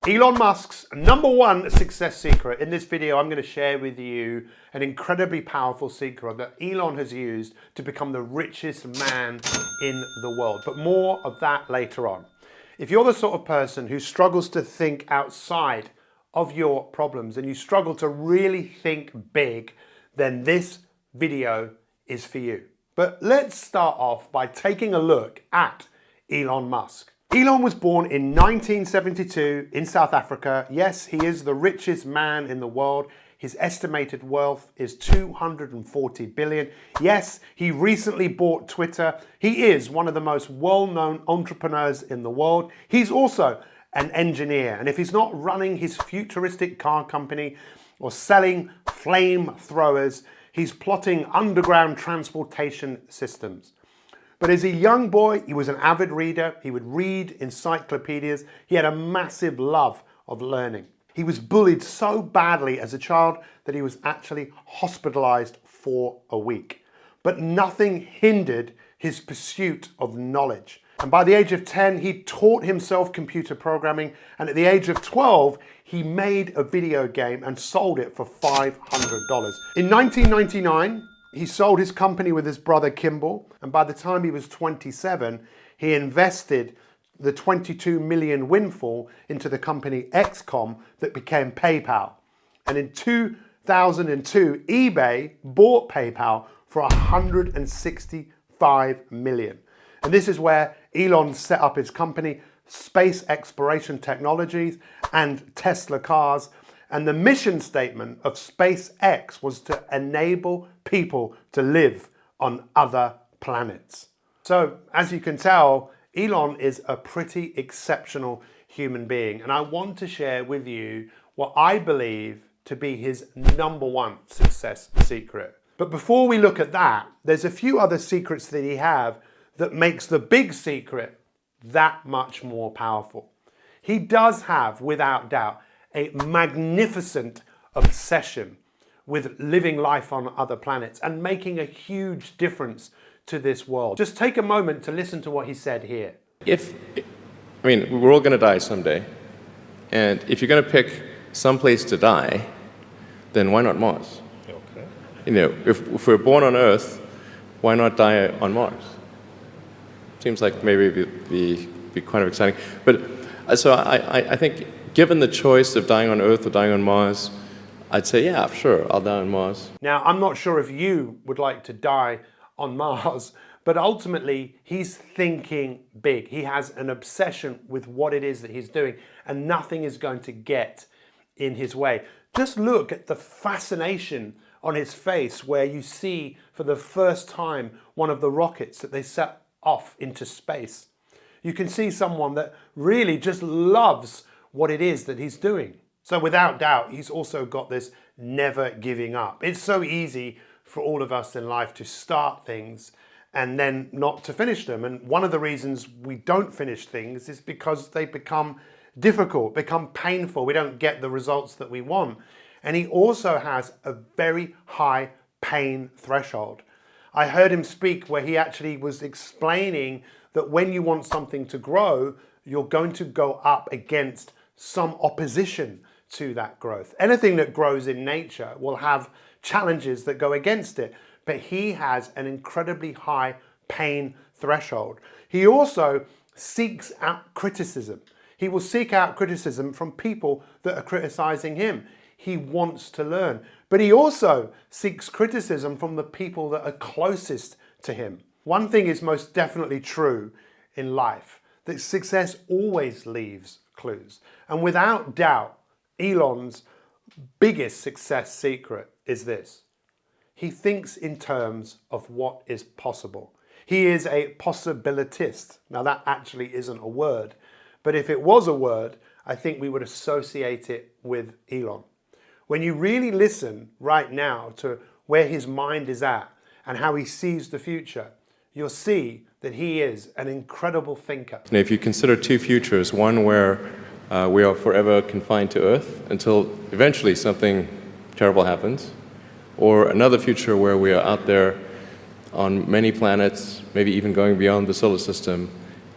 Elon Musk's #1 success secret. In this video, I'm going to share with you an incredibly powerful secret that Elon has used to become the richest man in the world. But more of that later on. If you're the sort of person who struggles to think outside of your problems and you struggle to really think big, then this video is for you. But let's start off by taking a look at Elon Musk. Elon was born in 1972 in South Africa. Yes, he is the richest man in the world. His estimated wealth is 240 billion. Yes, he recently bought Twitter. He is one of the most well-known entrepreneurs in the world. He's also an engineer. And if he's not running his futuristic car company or selling flamethrowers, he's plotting underground transportation systems. But as a young boy, he was an avid reader. He would read encyclopedias. He had a massive love of learning. He was bullied so badly as a child that he was actually hospitalized for a week. But nothing hindered his pursuit of knowledge. And by the age of 10, he taught himself computer programming. And at the age of 12, he made a video game and sold it for $500. In 1999, he sold his company with his brother Kimball, and by the time he was 27, he invested the 22 million windfall into the company XCOM that became PayPal. And in 2002, eBay bought PayPal for 165 million. And this is where Elon set up his company, Space Exploration Technologies and Tesla Cars. And the mission statement of SpaceX was to enable people to live on other planets. So, as you can tell, Elon is a pretty exceptional human being. And I want to share with you what I believe to be his #1 success secret. But before we look at that, there's a few other secrets that he has that makes the big secret that much more powerful. He does have, without doubt, a magnificent obsession with living life on other planets and making a huge difference to this world. Just take a moment to listen to what he said here. We're all going to die someday. And if you're going to pick some place to die, then why not Mars? Okay. If we're born on Earth, why not die on Mars? Seems like maybe it'd be kind of exciting. But so I think, given the choice of dying on Earth or dying on Mars, I'd say, yeah, sure, I'll die on Mars. Now, I'm not sure if you would like to die on Mars, but ultimately, he's thinking big. He has an obsession with what it is that he's doing, and nothing is going to get in his way. Just look at the fascination on his face where you see, for the first time, one of the rockets that they set off into space. You can see someone that really just loves what it is that he's doing. So without doubt, he's also got this never giving up. It's so easy for all of us in life to start things and then not to finish them. And one of the reasons we don't finish things is because they become difficult, become painful. We don't get the results that we want. And he also has a very high pain threshold. I heard him speak where he actually was explaining that when you want something to grow, you're going to go up against some opposition to that growth. Anything that grows in nature will have challenges that go against it, but he has an incredibly high pain threshold. He also seeks out criticism. He will seek out criticism from people that are criticizing him. He wants to learn, but he also seeks criticism from the people that are closest to him. One thing is most definitely true in life, that success always leaves clues. And without doubt, Elon's biggest success secret is this. He thinks in terms of what is possible. He is a possibilitist. Now that actually isn't a word, but if it was a word, I think we would associate it with Elon. When you really listen right now to where his mind is at and how he sees the future, you'll see that he is an incredible thinker. And if you consider two futures, one where we are forever confined to Earth until eventually something terrible happens, or another future where we are out there on many planets, maybe even going beyond the solar system,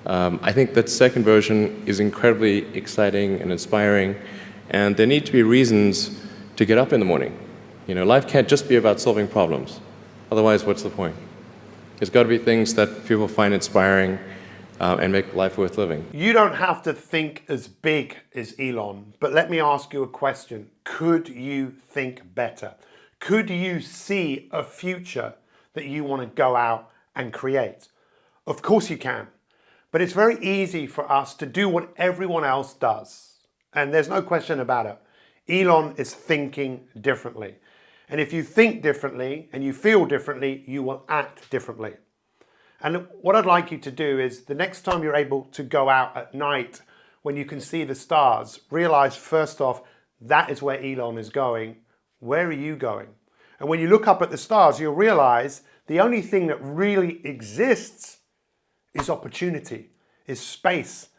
I think that second version is incredibly exciting and inspiring, and there need to be reasons to get up in the morning. You know, life can't just be about solving problems. Otherwise, what's the point? There's got to be things that people find inspiring and make life worth living. You don't have to think as big as Elon, but let me ask you a question. Could you think better? Could you see a future that you want to go out and create? Of course you can. But it's very easy for us to do what everyone else does. And there's no question about it. Elon is thinking differently. And if you think differently and you feel differently, you will act differently. And what I'd like you to do is the next time you're able to go out at night when you can see the stars, realize first off, that is where Elon is going. Where are you going? And when you look up at the stars, you'll realize the only thing that really exists is opportunity, is space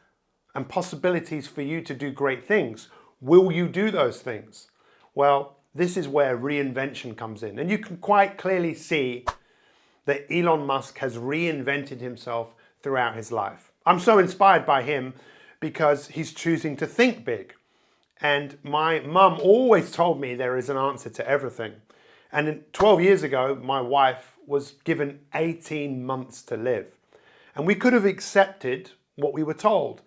and possibilities for you to do great things. Will you do those things? Well, this is where reinvention comes in. And you can quite clearly see that Elon Musk has reinvented himself throughout his life. I'm so inspired by him because he's choosing to think big. And my mum always told me there is an answer to everything. And 12 years ago, my wife was given 18 months to live. And we could have accepted what we were told,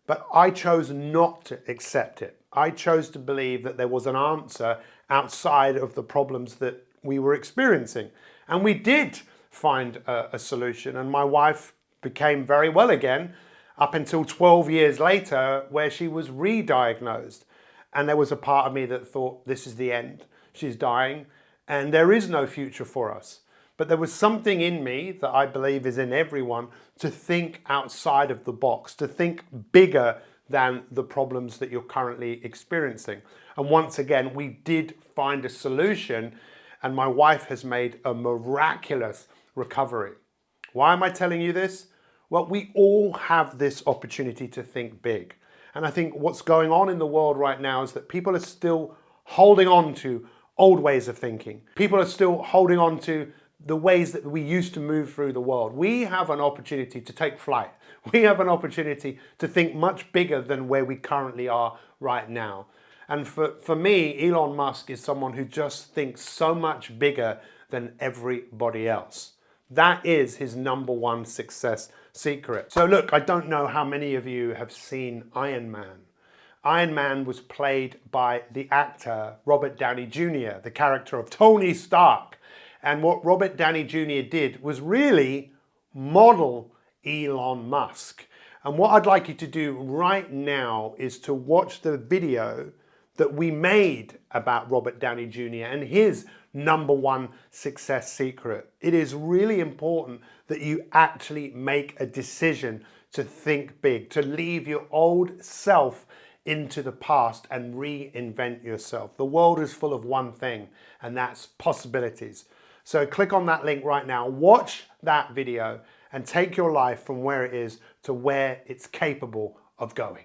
but I chose not to accept it. I chose to believe that there was an answer outside of the problems that we were experiencing. And we did find a solution, and my wife became very well again up until 12 years later, where she was re-diagnosed. And there was a part of me that thought, this is the end. She's dying, and there is no future for us. But there was something in me that I believe is in everyone to think outside of the box, to think bigger than the problems that you're currently experiencing. And once again, we did find a solution, and my wife has made a miraculous recovery. Why am I telling you this? Well, we all have this opportunity to think big. And I think what's going on in the world right now is that people are still holding on to old ways of thinking. People are still holding on to the ways that we used to move through the world. We have an opportunity to take flight. We have an opportunity to think much bigger than where we currently are right now. And for me, Elon Musk is someone who just thinks so much bigger than everybody else. That is his #1 success secret. So look, I don't know how many of you have seen Iron Man. Iron Man was played by the actor Robert Downey Jr., the character of Tony Stark. And what Robert Downey Jr. did was really model Elon Musk. And what I'd like you to do right now is to watch the video that we made about Robert Downey Jr. and his #1 success secret. It is really important that you actually make a decision to think big, to leave your old self into the past and reinvent yourself. The world is full of one thing, and that's possibilities. So click on that link right now, watch that video, and take your life from where it is to where it's capable of going.